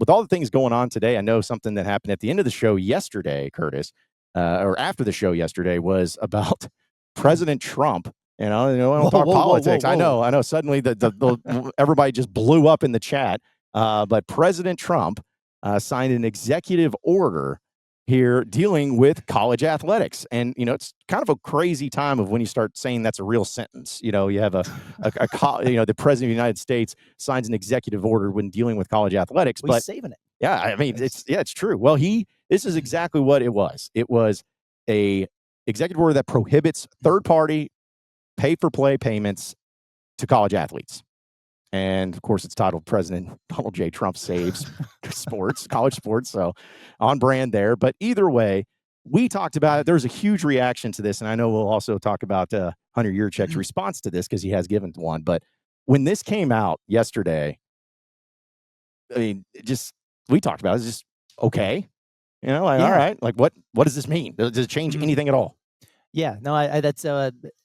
with all the things going on today, I know something that happened at the end of the show yesterday, Curtis, or after the show yesterday, was about President Trump. I don't talk politics. I know. Suddenly, the everybody just blew up in the chat. But President Trump signed an executive order here dealing with college athletics. And, it's kind of a crazy time of when you start saying that's a real sentence. You have the president of the United States signs an executive order when dealing with college athletics. He's saving it. Yeah, I mean, it's true. Well, this is exactly what it was. It was a executive order that prohibits third-party pay-for-play payments to college athletes. And, of course, it's titled President Donald J. Trump Saves College Sports. So on brand there. But either way, we talked about it. There's a huge reaction to this. And I know we'll also talk about Hunter Yurachek's response to this because he has given one. But when this came out yesterday, I mean, we talked about it. It's just, okay. All right. Like, what does this mean? Does it change anything at all? Yeah. No, that's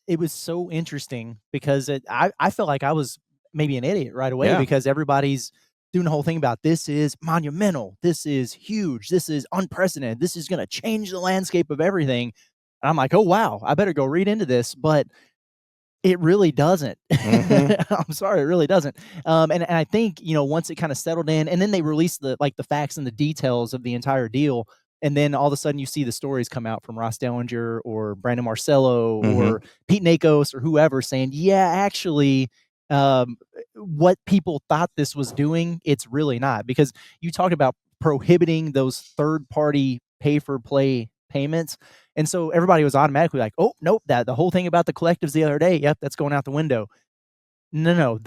it was so interesting because I felt like I was maybe an idiot right away because everybody's doing the whole thing about this is monumental, this is huge, this is unprecedented, this is going to change the landscape of everything. And I'm like, oh wow, I better go read into this, but it really doesn't. I'm sorry, it really doesn't. And I think once it kind of settled in, and then they released the facts and the details of the entire deal, and then all of a sudden you see the stories come out from Ross Dellinger or Brandon Marcello or Pete Nakos or whoever saying, yeah, actually, what people thought this was doing, it's really not. Because you talked about prohibiting those third-party pay-for-play payments, and so everybody was automatically like, oh, nope, the whole thing about the collectives the other day, yep, that's going out the window. No,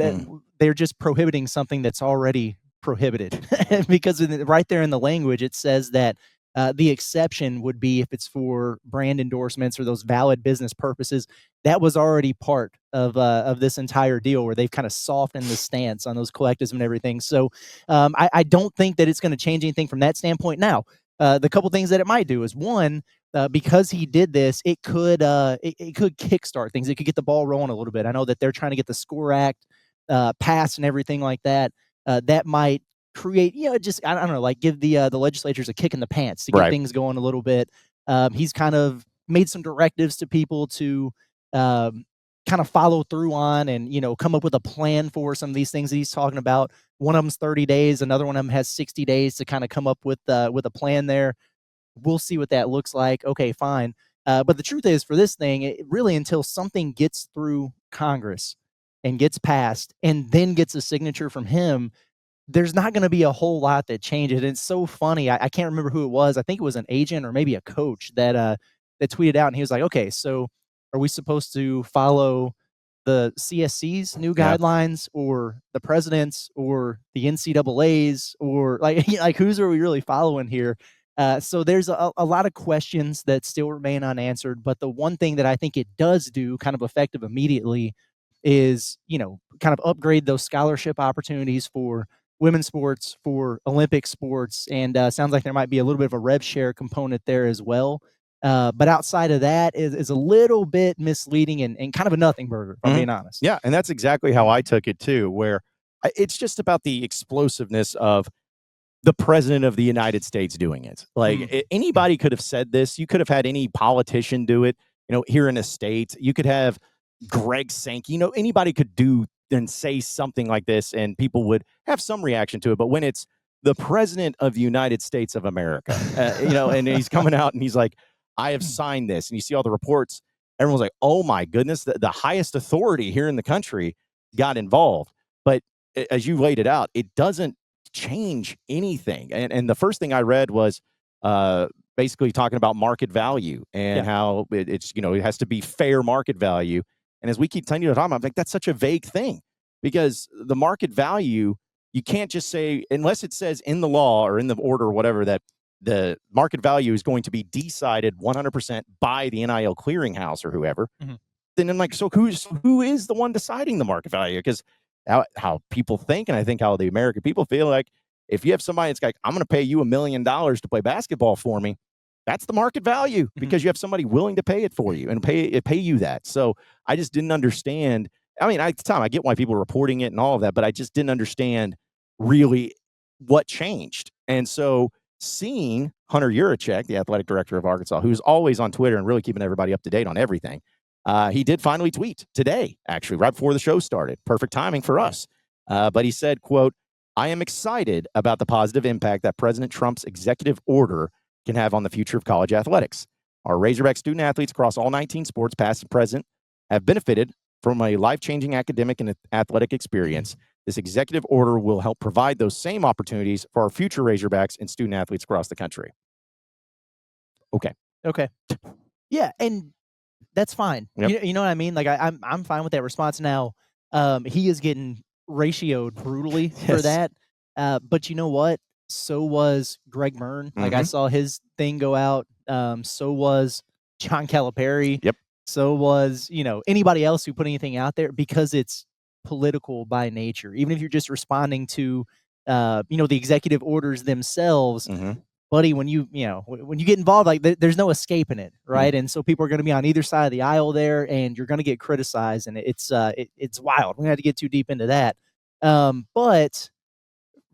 they're just prohibiting something that's already prohibited. Because right there in the language, it says that the exception would be if it's for brand endorsements or those valid business purposes. That was already part of this entire deal where they've kind of softened the stance on those collectives and everything. So I don't think that it's going to change anything from that standpoint. Now, the couple things that it might do is one, because he did this, it could kickstart things. It could get the ball rolling a little bit. I know that they're trying to get the SCORE Act passed and everything like that. That might create, just, I don't know, like give the legislatures a kick in the pants to get things going a little bit. He's kind of made some directives to people to kind of follow through on and, come up with a plan for some of these things that he's talking about. One of them's 30 days. Another one of them has 60 days to kind of come up with a plan there. We'll see what that looks like. Okay, fine. But the truth is, for this thing, it really, until something gets through Congress and gets passed and then gets a signature from him, there's not going to be a whole lot that changes. And it's so funny. I can't remember who it was. I think it was an agent or maybe a coach that tweeted out, and he was like, okay, so are we supposed to follow the CSC's new guidelines or the president's or the NCAA's or like whose are we really following here? So there's a lot of questions that still remain unanswered. But the one thing that I think it does do kind of effective immediately is, kind of upgrade those scholarship opportunities for women's sports, for Olympic sports. And sounds like there might be a little bit of a rev share component there as well. But outside of that is a little bit misleading and kind of a nothing burger, if I'm being honest. Yeah, and that's exactly how I took it too, where it's just about the explosiveness of the president of the United States doing it. Like anybody could have said this. You could have had any politician do it, here in a state. You could have Greg Sankey, anybody could do and say something like this and people would have some reaction to it. But when it's the president of the United States of America, and he's coming out and he's like, I have signed this, and you see all the reports, everyone's like, oh my goodness, the highest authority here in the country got involved. But as you laid it out, it doesn't change anything. And the first thing I read was basically talking about market value and how it's, it has to be fair market value. And as we keep telling you to talk about, I'm like, that's such a vague thing, because the market value, you can't just say, unless it says in the law or in the order or whatever, that the market value is going to be decided 100% by the NIL clearinghouse or whoever. Then I'm like, so who is the one deciding the market value? Because how people think, and I think how the American people feel, like if you have somebody that's like, I'm going to pay you $1 million to play basketball for me, that's the market value, because you have somebody willing to pay it for you and pay you that. So I just didn't understand. I mean, at the time, I get why people are reporting it and all of that, but I just didn't understand really what changed. And so seeing Hunter Yurachek, the athletic director of Arkansas, who's always on Twitter and really keeping everybody up to date on everything, he did finally tweet today, actually, right before the show started. Perfect timing for us. But he said, quote, "I am excited about the positive impact that President Trump's executive order can have on the future of college athletics. Our Razorback student athletes across all 19 sports, past and present, have benefited from a life-changing academic and athletic experience. This executive order will help provide those same opportunities for our future Razorbacks and student athletes across the country." Okay. Yeah, and that's fine. Yep. You know what I mean? Like I'm fine with that response now. He is getting ratioed brutally for Yes. that. But you know what? So was Greg Murn. Like I Mhm. saw his thing go out. So was John Calipari. Yep. So was, anybody else who put anything out there, because it's political by nature. Even if you're just responding to the executive orders themselves, Mhm. buddy, when when you get involved, like there's no escaping it, right? And so people are going to be on either side of the aisle there, and you're going to get criticized, and it's wild. We don't have to get too deep into that. But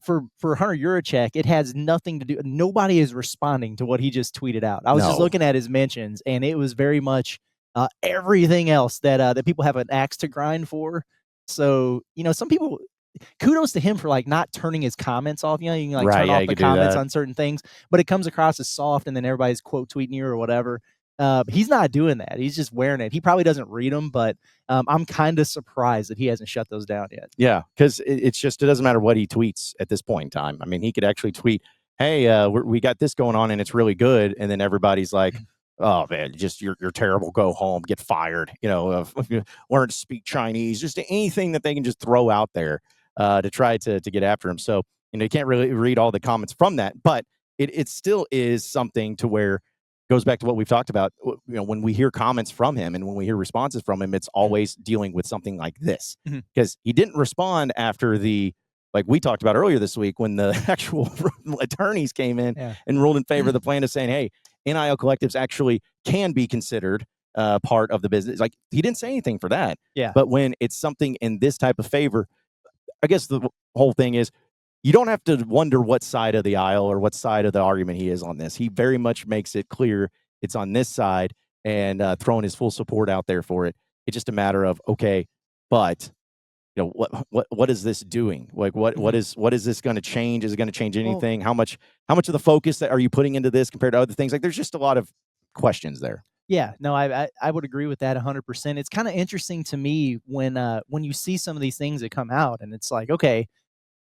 for Hunter Yurachek, it has nothing to do. Nobody is responding to what he just tweeted out. I was just No. looking at his mentions, and it was very much everything else that people have an axe to grind for. So some people, kudos to him for like not turning his comments off. You can like Right, turn yeah, off you the could do comments that. on certain things, but it comes across as soft, and then everybody's quote tweeting you or whatever. He's not doing that. He's just wearing it. He probably doesn't read them, but I'm kind of surprised that he hasn't shut those down yet. Yeah, because it's just, it doesn't matter what he tweets at this point in time. I mean, he could actually tweet, "Hey, we got this going on and it's really good," and then everybody's like, "Oh man, just you're terrible. Go home, get fired." Learn to speak Chinese. Just anything that they can just throw out there to try to get after him. So you can't really read all the comments from that, but it still is something to where goes back to what we've talked about. When we hear comments from him and when we hear responses from him, it's always dealing with something like this, Mhm. because he didn't respond after like we talked about earlier this week, when the actual attorneys came in and ruled in favor of the plaintiff, saying, "Hey, NIL collectives actually can be considered part of the business." Like, he didn't say anything for that. Yeah. But when it's something in this type of favor, I guess the whole thing is, you don't have to wonder what side of the aisle or what side of the argument he is on this. He very much makes it clear it's on this side, and throwing his full support out there for it. It's just a matter of, okay, but what is this doing? Like, what is this going to change? Is it going to change anything? How much of the focus that are you putting into this compared to other things? Like, there's just a lot of questions there. Yeah, no, I would agree with that 100%. It's kind of interesting to me when you see some of these things that come out, and it's like, okay,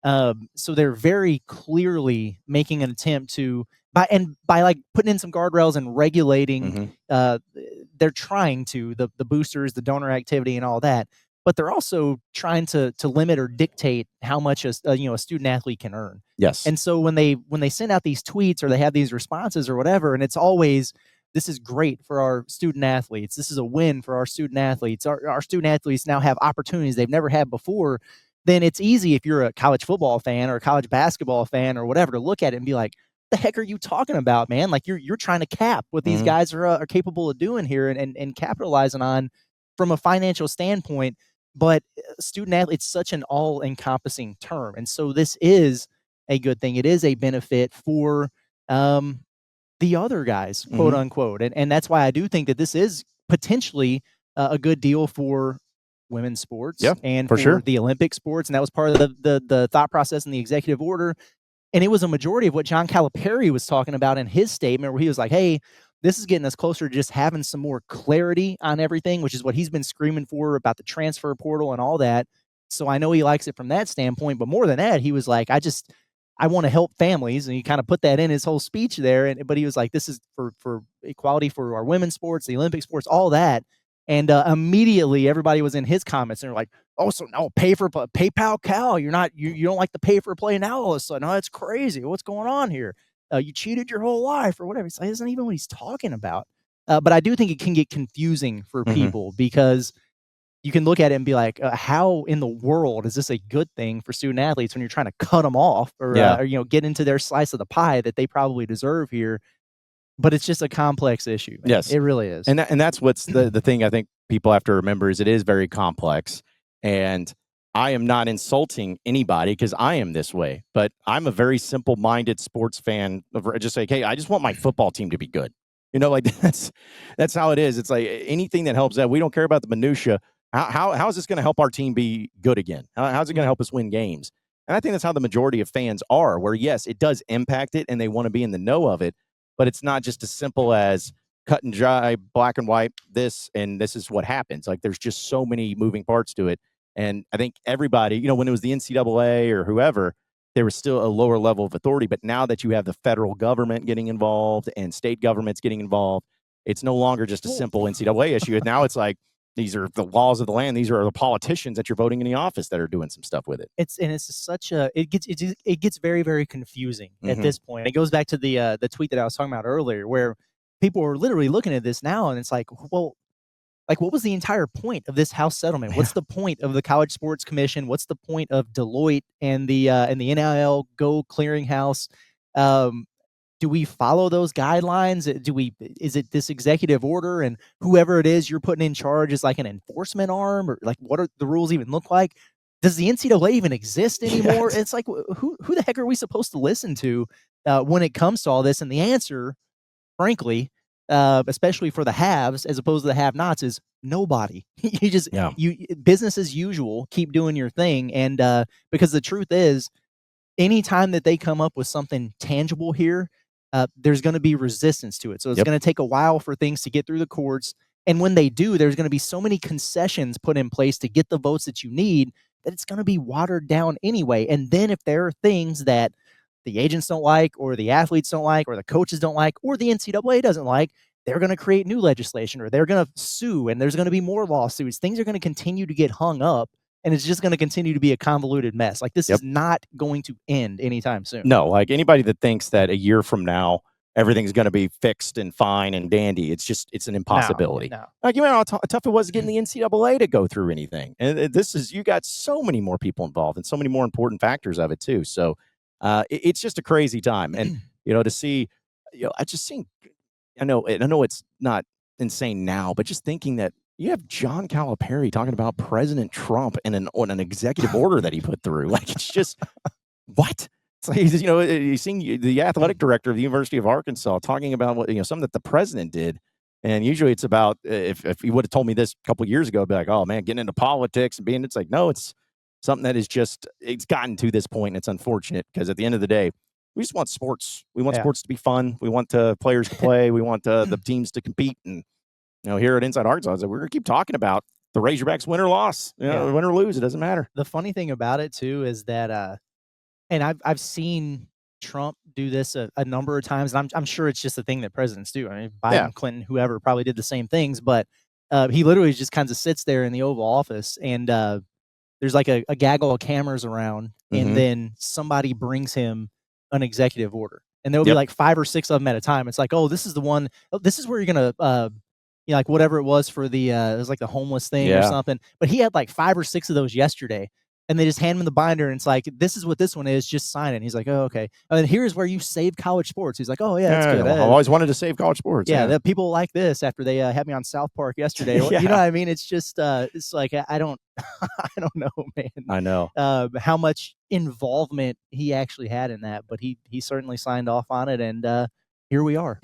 so they're very clearly making an attempt to by like putting in some guardrails and regulating. They're trying to the boosters, the donor activity, and all that. But they're also trying to limit or dictate how much a student athlete can earn. Yes. And so when they send out these tweets or they have these responses or whatever, and it's always, "This is great for our student athletes. This is a win for our student athletes. Our student athletes now have opportunities they've never had before." Then it's easy, if you're a college football fan or a college basketball fan or whatever, to look at it and be like, "The heck are you talking about, man? Like you're trying to cap what these guys are capable of doing here and capitalizing on from a financial standpoint." But student athlete, it's such an all-encompassing term, and so this is a good thing. It is a benefit for the other guys, quote unquote, and that's why I do think that this is potentially a good deal for women's sports and for the Olympic sports, and that was part of the thought process in the executive order. And it was a majority of what John Calipari was talking about in his statement, where he was like, "Hey, this is getting us closer to just having some more clarity on everything," which is what he's been screaming for about the transfer portal and all that. So I know he likes it from that standpoint, but more than that, he was like, I want to help families, and he kind of put that in his whole speech there. But he was like, "This is for equality for our women's sports, the Olympic sports, all that." And immediately, everybody was in his comments, and they're like, "Oh, so no PayPal Cal? You don't like the pay for play now? All of a sudden, oh, that's crazy. What's going on here? You cheated your whole life or whatever." It's like, isn't even what he's talking about. But I do think it can get confusing for people, because you can look at it and be like, how in the world is this a good thing for student athletes when you're trying to cut them off or get into their slice of the pie that they probably deserve here? But it's just a complex issue, man. Yes. It really is. And that's what's the thing I think people have to remember, is it is very complex. And I am not insulting anybody because I am this way, but I'm a very simple-minded sports fan. Just like, hey, I just want my football team to be good. Like that's how it is. It's like anything that helps that. We don't care about the minutia. How is this going to help our team be good again? How's it going to help us win games? And I think that's how the majority of fans are. Where yes, it does impact it, and they want to be in the know of it, but it's not just as simple as cut and dry, black and white. This is what happens. Like there's just so many moving parts to it. And I think everybody, when it was the NCAA or whoever, there was still a lower level of authority. But now that you have the federal government getting involved and state governments getting involved, it's no longer just a simple NCAA issue. Now it's like, these are the laws of the land. These are the politicians that you're voting in the office that are doing some stuff with it. It gets very, very confusing at this point. It goes back to the tweet that I was talking about earlier, where people are literally looking at this now, and it's like, well, like, what was the entire point of this House settlement? What's the point of the College Sports Commission? What's the point of Deloitte and the NIL Go Clearinghouse? Do we follow those guidelines? Is it this executive order, and whoever it is you're putting in charge is like an enforcement arm, or like what are the rules even look like? Does the NCAA even exist anymore? Yes. It's like, who the heck are we supposed to listen to when it comes to all this? And the answer, frankly, especially for the haves as opposed to the have-nots, is nobody. Business as usual, keep doing your thing. And because the truth is, anytime that they come up with something tangible here, there's going to be resistance to it. So it's going to take a while for things to get through the courts. And when they do, there's going to be so many concessions put in place to get the votes that you need that it's going to be watered down anyway. And then if there are things that the agents don't like, or the athletes don't like, or the coaches don't like, or the NCAA doesn't like, they're going to create new legislation, or they're going to sue, and there's going to be more lawsuits. Things are going to continue to get hung up, and it's just going to continue to be a convoluted mess. Like, this is not going to end anytime soon. No, like anybody that thinks that a year from now everything's going to be fixed and fine and dandy, it's an impossibility. No. Like, how tough it was getting the NCAA to go through anything. And you got so many more people involved and so many more important factors of it too. So it's just a crazy time. And, to see, I just seen, I know it's not insane now, but just thinking that you have John Calipari talking about President Trump and on an executive order that he put through. Like, it's just, what? It's like, you seen the athletic director of the University of Arkansas talking about what, something that the president did. And usually it's about, if he would have told me this a couple of years ago, I'd be like, oh man, getting into politics and it's like, no, it's something that is just, it's gotten to this point. And it's unfortunate because at the end of the day, we just want sports. We want sports to be fun. We want players to play. We want the teams to compete. And, here at Inside Arkansas, we're going to keep talking about the Razorbacks win or loss, win or lose. It doesn't matter. The funny thing about it too is that, and I've seen Trump do this a number of times, and I'm sure it's just a thing that presidents do. I mean, Biden, Clinton, whoever probably did the same things, but he literally just kind of sits there in the Oval Office, and there's like a gaggle of cameras around, and then somebody brings him an executive order, and there'll be like 5 or 6 of them at a time. It's like, oh, this is the one. Oh, this is where you're gonna. Like whatever it was for the it was like the homeless thing or something. But he had like 5 or 6 of those yesterday, and they just hand him the binder, and it's like, this is what this one is, just sign it. And he's like, oh, okay. And then here's where you save college sports. He's like, oh yeah, that's good. I've always wanted to save college sports. Yeah, that people like this after they had me on South Park yesterday. You know what I mean? It's just it's like, I don't I don't know, man. I know how much involvement he actually had in that, but he certainly signed off on it, and here we are.